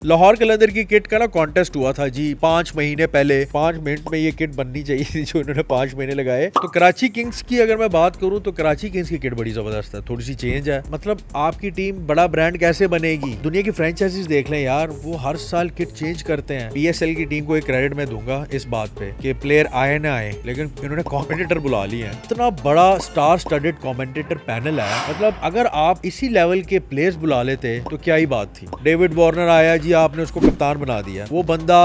लाहौर कलंदर की किट का ना कॉन्टेस्ट हुआ था जी 5 महीने पहले। 5 मिनट में ये किट बननी चाहिए थी जो इन्होंने 5 महीने लगाए। तो कराची किंग्स की अगर मैं बात करूं तो कराची किंग्स की किट बड़ी जबरदस्त है, थोड़ी सी चेंज है। मतलब आपकी टीम बड़ा ब्रांड कैसे बनेगी, दुनिया की फ्रेंचाइजीज देख लें यार, वो हर साल किट चेंज करते हैं। पीएसएल की टीम को एक क्रेडिट मैं दूंगा इस बात पे कि प्लेयर आए ना आए, लेकिन इन्होंने कॉमेंटेटर बुला लिए हैं। इतना बड़ा स्टार स्टडेड कॉमेंटेटर पैनल है, मतलब अगर आप इसी लेवल के प्लेयर्स बुला लेते तो क्या ही बात थी। डेविड वार्नर आया जी, आपने उसको कप्तान बना दिया। वो बंदा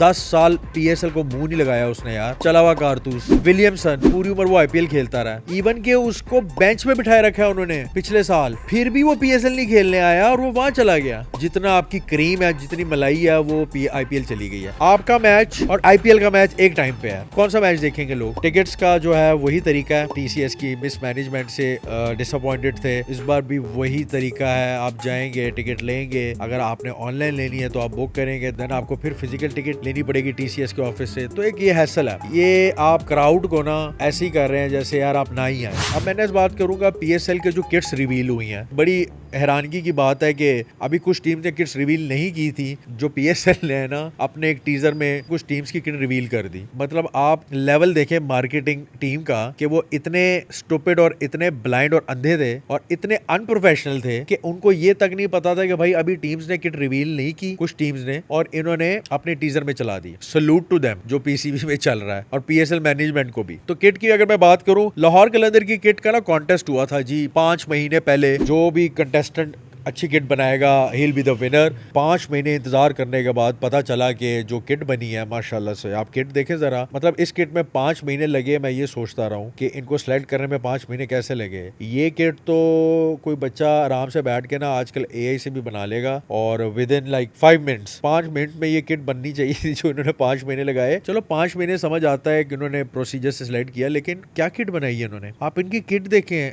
10 साल पीएसएल को मुंह नहीं लगाया उसने यार, चला हुआ कारतूस। विलियमसन पूरी उम्र वो आईपीएल खेलता रहा, इवन के उसको बेंच में बिठाए रखा है उन्होंने पिछले साल, फिर भी वो पीएसएल नहीं खेलने आया और वो वहां चला गया। जितना आपकी क्रीम है, जितनी मलाई है, वो आईपीएल चली गई है। आपका मैच और आईपीएल का मैच एक टाइम पे है, कौन सा मैच देखेंगे लोग? टिकट्स का जो है वही तरीका है, टीसीएस की मिसमैनेजमेंट से डिसअपॉइंटेड थे, इस बार भी वही तरीका है। आप जाएंगे, टिकट लेंगे, अगर आपने ऑनलाइन लेनी है तो आप बुक करेंगे, देन आपको फिर फिजिकल टिकट लेनी पड़ेगी टीसीएस के ऑफिस से। तो एक ये हैसल है, ये आप क्राउड को ना ऐसे ही कर रहे हैं जैसे यार आप ना ही आए। अब मैंने इस बात करूंगा पीएसएल के जो किट्स रिवील हुई हैं, बड़ी हैरानगी की बात है कि अभी कुछ टीम ने किट्स रिवील नहीं की थी, जो पीएसएल ने ना अपने एक टीजर में कुछ टीम्स की किट रिवील कर दी। मतलब आप लेवल देखें मार्केटिंग टीम का कि वो इतने स्टूपिड और इतने ब्लाइंड और अंधे थे और इतने अनप्रोफेशनल थे कि उनको ये तक नहीं पता था कि भाई अभी टीम्स ने किट रिवील नहीं की, कुछ टीम्स ने, और इन्होंने अपने टीजर में चला दी। सैल्यूट टू देम जो पीसीबी में चल रहा है, और पीएसएल मैनेजमेंट को भी। तो किट की अगर मैं बात करूं, लाहौर कलंदर की किट का ना कॉन्टेस्ट हुआ था जी 5 महीने पहले। जो भी कंटेस्टेंट अच्छी किट बनाएगा he will be the winner. 5 महीने इंतजार करने के बाद पता चला कि जो किट बनी है माशाल्लाह से, आप किट देखें जरा, मतलब इस किट में 5 महीने लगे। मैं ये सोचता रहा हूँ कि इनको सेलेक्ट करने में 5 महीने कैसे लगे। ये किट तो कोई बच्चा आराम से बैठ के ना आजकल एआई से भी बना लेगा, और with in like 5 minutes, 5 minute में ये किट बननी चाहिए थी जो इन्होंने 5 महीने लगाए। चलो 5 महीने समझ आता है कि उन्होंने प्रोसीजर से सिलेक्ट किया, लेकिन क्या किट बनाई है इन्होंने। आप इनकी किट देखें,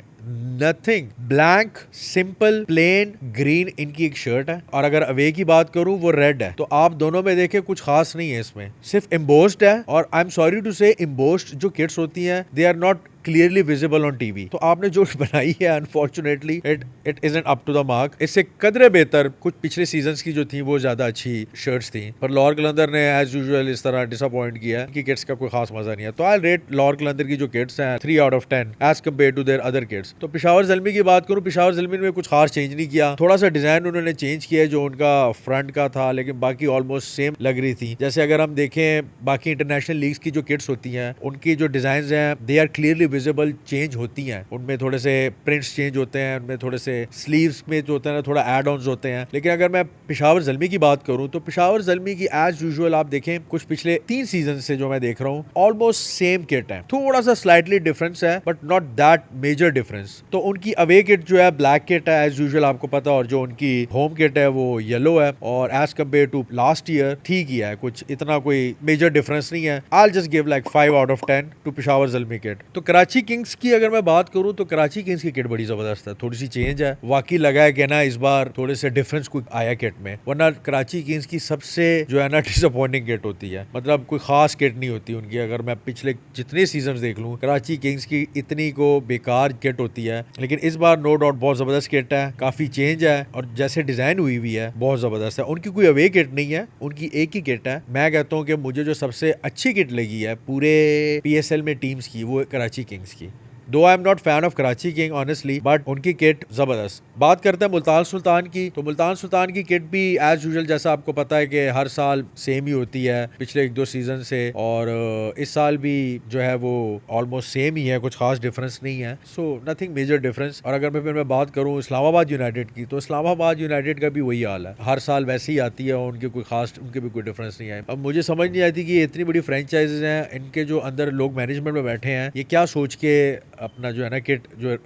nothing, blank, simple, plane green इनकी एक शर्ट है, और अगर अवे की बात करूं वो रेड है। तो आप दोनों में देखें कुछ खास नहीं है इसमें, सिर्फ एम्बोस्ड है। और I am sorry to say, embossed जो किट्स होती हैं they are not clearly visible on TV. तो आपने जो बनाई है unfortunately it isn't up to the mark. इससे कदरे बेहतर कुछ पिछले सीजन्स की जो थी वो ज्यादा अच्छी शर्ट्स थी, पर लाहौर कलंदर ने एज यूजुअल इस तरह डिसअपॉइंट किया कि किट्स का कोई खास मजा नहीं है। तो आई रेट लाहौर कलंदर की जो किट्स हैं 3 out of 10 as compare to their other kits. तो पेशावर ज़ल्मी की बात करूं, पेशावर ज़ल्मी में कुछ खास चेंज नहीं किया, थोड़ा सा डिजाइन उन्होंने चेंज किया जो उनका फ्रंट का था, लेकिन बाकी ऑलमोस्ट सेम लग रही थी। जैसे अगर हम देखें बाकी इंटरनेशनल लीग्स की जो किट्स होती हैं, उनकी जो डिजाइन हैं they are clearly visible, change होती हैं, उनमें थोड़े से प्रिंट्स चेंज होते हैं, उनमें थोड़े से स्लीव्स में जो होता है थोड़ा एड ऑन्स होते हैं। लेकिन अगर मैं पेशावर ज़ल्मी की बात करूं तो पेशावर ज़ल्मी की एज यूजुअल आप देखें कुछ पिछले 3 सीजन से जो मैं देख रहा हूं ऑलमोस्ट सेम किट है, थोड़ा सा स्लाइटली डिफरेंस है but not that major difference. तो उनकी अवे किट जो है ब्लैक किट है एज यूजुअल, आपको पता, और जो उनकी होम किट है वो येलो है, और as compare to last year ठीक ही है, कुछ इतना कोई मेजर डिफरेंस नहीं है। I just give like 5 out of 10 to Peshawar Zalmi kit. तो कराची किंग्स की अगर मैं बात करूं तो कराची किंग्स की किट बड़ी जबरदस्त है, थोड़ी सी चेंज है। वाकई लगा है कि ना इस बार थोड़े से डिफरेंस कुछ आया किट में, वरना कराची किंग्स की सबसे जो है ना डिसअपॉइंटिंग किट होती है, मतलब कोई खास किट नहीं होती उनकी। अगर मैं पिछले जितने सीजन देख लूं कराची किंग्स की इतनी को बेकार किट होती है, लेकिन इस बार नो डाउट बहुत जबरदस्त किट है, काफी चेंज है, और जैसे डिजाइन हुई हुई है बहुत जबरदस्त है। उनकी कोई अवे किट नहीं है, उनकी एक ही किट है। मैं कहता हूँ कि मुझे जो सबसे अच्छी किट लगी है पूरे पीएसएल में टीम्स की, वो कराची किंग्स की। दो I am not fan of Karachi king honestly, but उनकी किट जबरदस्त। बात करते हैं मुल्तान सुल्तान की, तो मुल्तान सुल्तान की किट भी एज यूजुअल जैसा आपको पता है कि हर साल सेम ही होती है पिछले 1-2 सीजन से, और इस साल भी जो है वो ऑलमोस्ट सेम ही है, कुछ खास डिफरेंस नहीं है। So nothing major difference. और अगर मैं बात करूँ इस्लामाबाद यूनाइटेड की, तो इस्लामाबाद यूनाइटेड का भी वही हाल है, हर साल वैसे ही आती है, उनके कोई खास, उनके भी कोई डिफरेंस नहीं है। अब मुझे समझ नहीं आती कि इतनी बड़ी फ्रेंचाइजीज हैं, इनके जो अंदर लोग मैनेजमेंट में बैठे हैं, ये क्या सोच के अपना जो है ना किट जो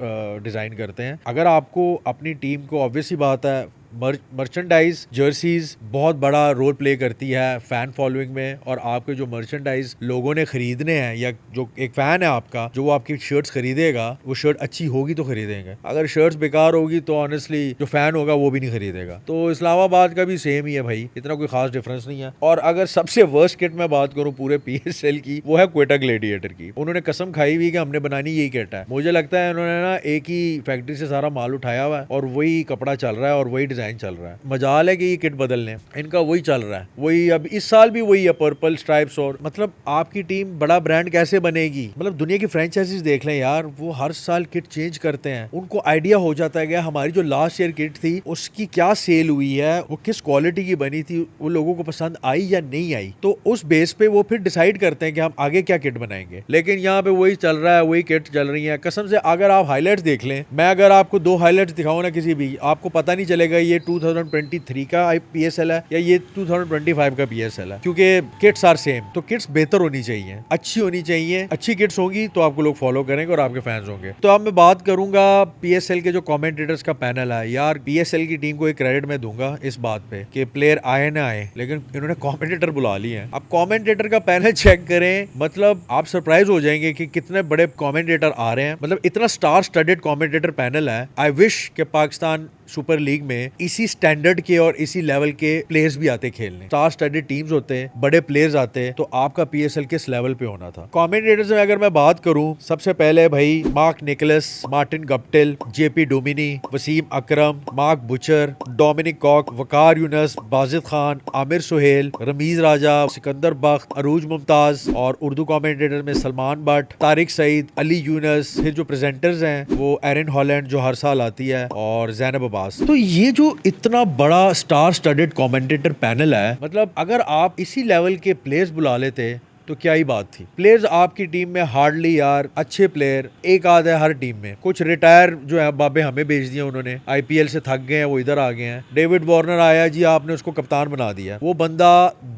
डिजाइन करते हैं। अगर आपको अपनी टीम को, ऑब्वियस ही बात है, मर्चेंडाइज जर्सीज बहुत बड़ा रोल प्ले करती है फैन फॉलोइंग में, और आपके जो मर्चेंडाइज लोगों ने खरीदने हैं, या जो एक फैन है आपका जो वो आपकी शर्ट्स खरीदेगा, वो शर्ट अच्छी होगी तो खरीदेंगे, अगर शर्ट्स बेकार होगी तो ऑनेस्टली जो फैन होगा वो भी नहीं खरीदेगा। तो इस्लामाबाद का भी सेम ही है भाई, इतना कोई खास डिफरेंस नहीं है। और अगर सबसे वर्स्ट किट में बात करूं पूरे पीएसएल की, वो है क्वेटा ग्लेडिएटर की। उन्होंने कसम खाई हुई कि हमने बनानी यही किट है। मुझे लगता है उन्होंने ना एक ही फैक्ट्री से सारा माल उठाया हुआ है और वही कपड़ा चल रहा है और वही डिजाइन चल रहा है, मजाल है कि ये किट बदलने, इनका वही चल रहा है, वही अब इस साल भी वही है, पर्पल स्ट्राइप्स। और मतलब आपकी टीम बड़ा ब्रांड कैसे बनेगी? मतलब दुनिया की फ्रेंचाइजीज देख लें यार, वो हर साल किट चेंज करते हैं, उनको आइडिया हो जाता है कि हमारी जो लास्ट ईयर किट थी उसकी क्या सेल हुई है, वो किस क्वालिटी की बनी थी, वो लोगों को पसंद आई या नहीं आई, तो उस बेस पे वो फिर डिसाइड करते हैं कि हम आगे क्या किट बनाएंगे। लेकिन यहाँ पे वही चल रहा है, वही किट चल रही है कसम से। अगर आप हाईलाइट्स देख लें, मैं अगर आपको 2 हाईलाइट्स दिखाऊं ना किसी भी, आपको पता नहीं चलेगा ये 2023 का PSL है या ये 2025 का PSL है, क्योंकि किट्स आर सेम। तो किट्स बेहतर होनी चाहिए, अच्छी होनी चाहिए, अच्छी किट्स होंगी तो आपको लोग फॉलो करेंगे और आपके फैंस होंगे। तो अब मैं बात करूंगा PSL के जो कमेंटेटर्स का पैनल है यार, PSL की टीम को एक क्रेडिट मैं दूंगा इस बात पे कि प्लेयर आए ना आए, लेकिन इन्होंने कमेंटेटर बुला लिए हैं। अब कमेंटेटर का पैनल चेक करें, मतलब आप सरप्राइज हो जाएंगे कि कितने बड़े कमेंटेटर आ रहे हैं, मतलब इतना स्टार स्टडेड कमेंटेटर पैनल है। आई विश के पाकिस्तान सुपर लीग में इसी स्टैंडर्ड के और इसी लेवल के प्लेयर्स भी आते खेलने, स्टार स्टडेड टीम्स होते हैं, बड़े प्लेयर्स आते हैं, तो आपका PSL किस लेवल पे होना था। कमेंटेटर्स में अगर मैं बात करूं, सबसे पहले भाई Mark Nicholas, Martin Guptill, JP Duminy, Wasim Akram, Mark Butcher, Dominic कॉक, वकार यूनस, बाजिद खान, आमिर सुहेल, रमीज राजा, सिकंदर बख्त, अरूज मुमताज, और उर्दू कमेंटेटर में सलमान बट, तारिक सईद, अली यूनस। फिर जो प्रेजेंटर्स हैं वो एरिन हॉलैंड जो हर साल आती है, और ज़ैनब अब्बास। तो ये जो इतना बड़ा स्टार स्टडेड कमेंटेटर पैनल है, मतलब अगर आप इसी लेवल के प्लेयर्स बुला लेते तो क्या ही बात थी। प्लेयर्स आपकी टीम में हार्डली यार, अच्छे प्लेयर एक आध है हर टीम में, कुछ रिटायर जो है बाबे हमें भेज दिया उन्होंने, IPL से थक गए हैं वो इधर आ गए हैं। डेविड वार्नर आया जी, आपने उसको कप्तान बना दिया, वो बंदा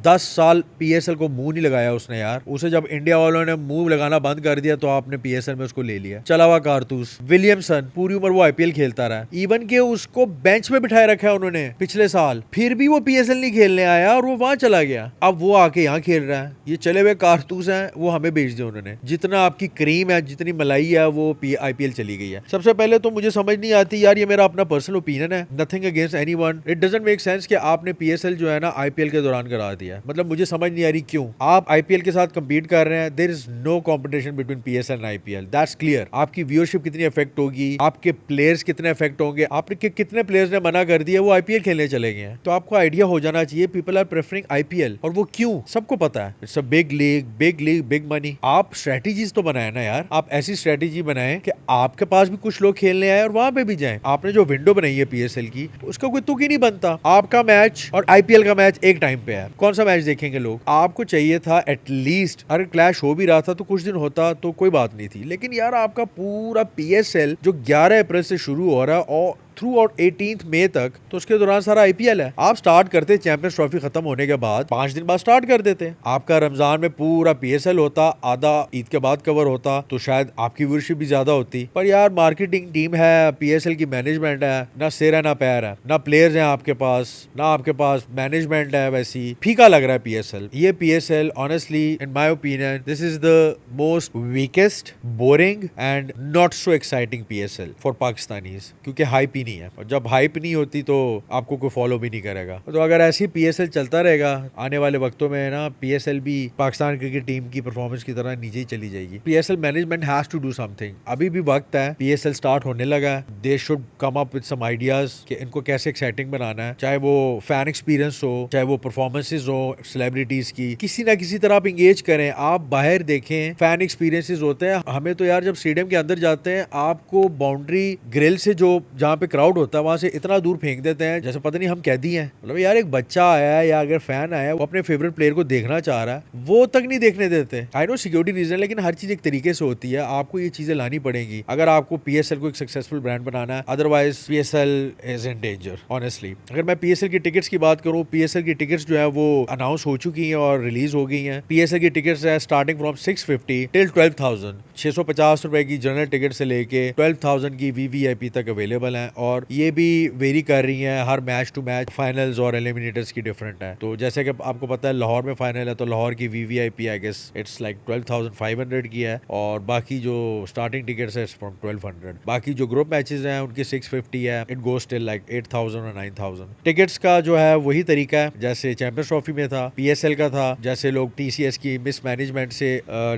10 साल PSL को मुंह नहीं लगाया उसने यार, उसे जब इंडिया वालों ने मुंह लगाना बंद कर दिया तो आपने PSL में उसको ले लिया, चला हुआ कारतूस। विलियमसन पूरी उम्र वो IPL खेलता रहा, इवन के उसको बेंच में बिठाए रखा है उन्होंने पिछले साल, फिर भी वो PSL नहीं खेलने आया और वो वहां चला गया। अब वो आके यहाँ खेल रहा है, ये चले हुए कारतूस हैं, वो हमें भेज दिया उन्होंने। जितना आपकी क्रीम है, जितनी मलाई है, वो IPL चली गई है। सबसे पहले तो मुझे समझ नहीं आती यार, ये मेरा अपना पर्सनल ओपिनियन है, nothing against anyone, it doesn't make sense कि आपने PSL जो है ना IPL के दौरान करा दिया। मतलब मुझे समझ नहीं आ रही क्यों आप IPL के साथ कम्पीट कर रहे हैं। There is no competition between PSL and IPL, that's clear. आपकी व्यूअरशिप कितनी इफेक्ट होगी, आपके प्लेयर्स कितने इफेक्ट होंगे, आपके कितने प्लेयर्स ने मना कर दिया वो IPL खेलने चले गए हैं, तो आपको आइडिया हो जाना चाहिए पीपल आर प्रेफरिंग IPL। और वो क्यों, सबको पता है, it's a big league, big money. आप स्ट्रेटेजीज तो बनाए ना यार, आप ऐसी स्ट्रेटेजी बनाएं कि आपके पास भी कुछ लोग खेलने आए और वहां पे भी जाएं। आपने जो विंडो बनाई है PSL की, उसका कोई तुक ही नहीं बनता। आपका मैच और IPL का मैच एक टाइम पे है, कौन सा मैच देखेंगे लोग? आपको चाहिए था एटलीस्ट, अगर क्लैश हो भी रहा था तो कुछ दिन होता तो कोई बात नहीं थी, लेकिन यार आपका पूरा PSL जो 11 अप्रैल से शुरू हो रहा है और थ्रू आउट 18 मई तक, तो उसके दौरान सारा IPL है। आप स्टार्ट करते चैंपियंस ट्रॉफी खत्म होने के बाद 5 दिन बाद स्टार्ट कर देते, आपका रमजान में पूरा PSL होता, आधा ईद के बाद कवर होता, तो शायद आपकी व्यूअरशिप भी ज्यादा होती। पर यार मार्केटिंग टीम है, PSL की मैनेजमेंट है, ना सिर है ना पैर है, ना प्लेयर्स हैं आपके पास, ना आपके पास मैनेजमेंट है, वैसी फीका लग रहा है PSL। ये PSL honestly in my opinion this is the most weakest, boring and not so exciting PSL for Pakistanis, क्योंकि हाइप नहीं है, और जब हाइप नहीं होती तो आपको कोई फॉलो भी नहीं करेगा। तो अगर ऐसी PSL चलता रहेगा आने वाले वक्तों में ना, PSL भी पाकिस्तान क्रिकेट टीम की परफॉर्मेंस की तरह नीचे ही चली जाएगी। PSL management has to do something, अभी भी वक्त है, PSL स्टार्ट होने लगा है, they should come up with some ideas कि इनको कैसे एक्साइटिंग बनाना है, चाहे वो फैन एक्सपीरियंस हो, चाहे वो परफॉर्मेंसेज हो सेलिब्रिटीज की, किसी ना किसी तरह आप इंगेज करें। आप बाहर देखें, फैन एक्सपीरियंसेस होते हैं, हमें तो यार जब स्टेडियम के अंदर जाते हैं आपको बाउंड्री ग्रिल से जो जहाँ पे क्राउड होता है वहां से इतना दूर फेंक देते हैं जैसे पता नहीं हम कैदी हैं। मतलब यार एक बच्चा आया है या अगर फैन आया है वो अपने फेवरेट प्लेयर को देखना चाह रहा है, वो तक नहीं देखने देते। आई नो सिक्योरिटी रीजन, लेकिन हर चीज एक तरीके से होती है, आपको ये चीजें लानी पड़ेंगी अगर आपको PSL को एक सक्सेसफुल ब्रांड बनाना है, otherwise PSL is in danger honestly. अगर मैं PSL की टिकट्स की बात करूं, PSL की टिकट्स जो है वो अनाउंस हो चुकी हैं और रिलीज हो गई हैं। PSL की टिकट्स है स्टार्टिंग फ्रॉम 650 टिल 12,000, 650 रुपए की जनरल टिकट से लेके 12,000 की VVIP तक अवेलेबल है, और ये भी वेरी कर रही हैं हर मैच टू मैच, फाइनल्स और एलिमिनेटर्स की डिफरेंट है। तो जैसे कि आपको पता है लाहौर में फाइनल है, तो लाहौर की VVIP I guess it's like 12,500 की है, और बाकी जो स्टार्टिंग टिकट्स है फ्रॉम 1200। बाकी जो ग्रुप मैचेस हैं उनकी 650 है, इट गोस टिल लाइक 8,000 और 9,000। टिकट्स का जो है वही तरीका है जैसे चैंपियंस ट्रॉफी में था, PSL का था, जैसे लोग TCS की मिस मैनेजमेंट से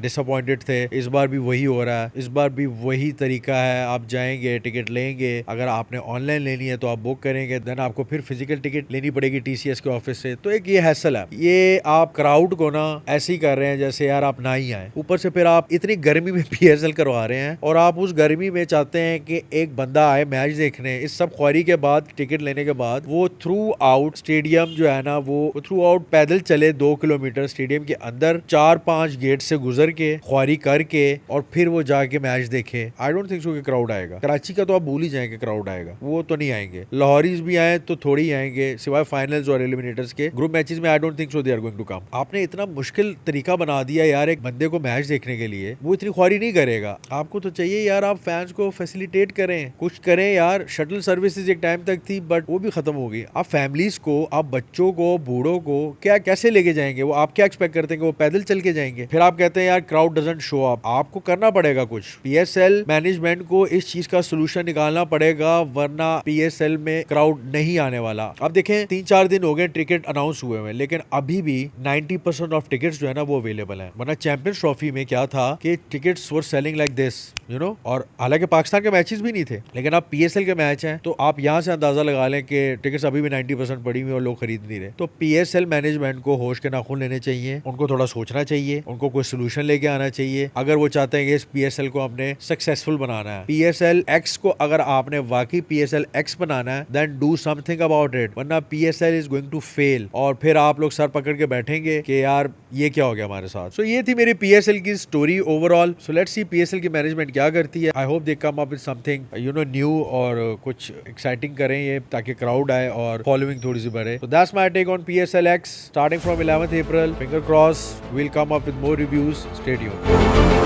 डिसअपॉइंटेड थे, इस बार भी वही हो रहा है, इस बार भी वही तरीका है। आप जाएंगे, टिकट लेंगे, अगर आपने आपने ऑनलाइन लेनी है तो आप बुक करेंगे, देन आपको फिर फिजिकल टिकट लेनी पड़ेगी TCS के ऑफिस से। तो एक ये हैसल है, ये आप क्राउड को ना ऐसे ही कर रहे हैं जैसे यार आप ना ही आए। ऊपर से फिर आप इतनी गर्मी में PSL करवा रहे हैं और आप उस गर्मी में चाहते हैं कि एक बंदा आए मैच देखने। इस सब ख्वारी के बाद, टिकट लेने के बाद वो थ्रू आउट स्टेडियम जो है ना, वो थ्रू आउट पैदल चले 2 किलोमीटर स्टेडियम के अंदर 4-5 गेट से गुजर के ख्वारी करके और फिर वो जाके मैच देखे। आई डोंट थिंक सो कि क्राउड आएगा। कराची का तो आप भूल ही जाएंगे, क्राउड आएगा वो तो नहीं आएंगे। लाहौरीज भी आए तो थोड़ी ही आएंगे, सिवाय फाइनल्स और एलिमिनेटर्स के। ग्रुप मैचेस में I don't think so they are going to come. आपने इतना मुश्किल तरीका बना दिया यार एक बंदे को मैच देखने के लिए, वो इतनी ख्वारी नहीं करेगा। आपको तो चाहिए यार आप फैंस को फैसिलिटेट करें, कुछ करें यार। शटल सर्विसेज एक टाइम तक थी बट वो भी खत्म हो गई। आप फैमिलीज को, आप बच्चों को, बूढ़ों को क्या कैसे लेके जाएंगे? वो आप क्या एक्सपेक्ट करते हैं कि वो पैदल चल के जाएंगे? फिर आप कहते हैं यार क्राउड डजंट शो अप। आपको करना पड़ेगा कुछ। PSL मैनेजमेंट को इस चीज का सोल्यूशन निकालना पड़ेगा, वरना PSL में क्राउड नहीं आने वाला। अब देखें 3-4 दिन हो गए टिकट अनाउंस हुए हुए, लेकिन अभी भी 90% ऑफ टिकट्स जो है ना वो अवेलेबल है। वरना चैंपियंस ट्रॉफी में क्या था कि tickets were selling like this, you know. और हालांकि पाकिस्तान के मैचेस भी नहीं थे, लेकिन अब PSL के मैच हैं तो आप यहाँ से अंदाजा लगा लें कि टिकट्स अभी भी 90% पड़ी हुई और लोग खरीद नहीं रहे। तो PSL मैनेजमेंट को होश के नाखून लेने चाहिए, उनको थोड़ा सोचना चाहिए, उनको कोई सोल्यूशन लेके आना चाहिए। अगर वो चाहते हैं कि इस PSL को हमने सक्सेसफुल बनाना है, PSL X को अगर आपने वाकई PSL X बनाना है, then do something about it, वरना PSL is going to fail. और फिर आप लोग सर पकड़ के बैठेंगे कि यार ये क्या हो गया हमारे साथ। सो ये थी मेरी PSL की story overall. So let's see PSL की मैनेजमेंट क्या करती है। I hope they come up with something you know new और कुछ एक्साइटिंग करें ये, ताकि क्राउड आए और फॉलोइंग थोड़ी सी बढ़े। So that's my take on PSL X starting from 11th April. Finger crossed, we'll come up with more reviews. Stay tuned.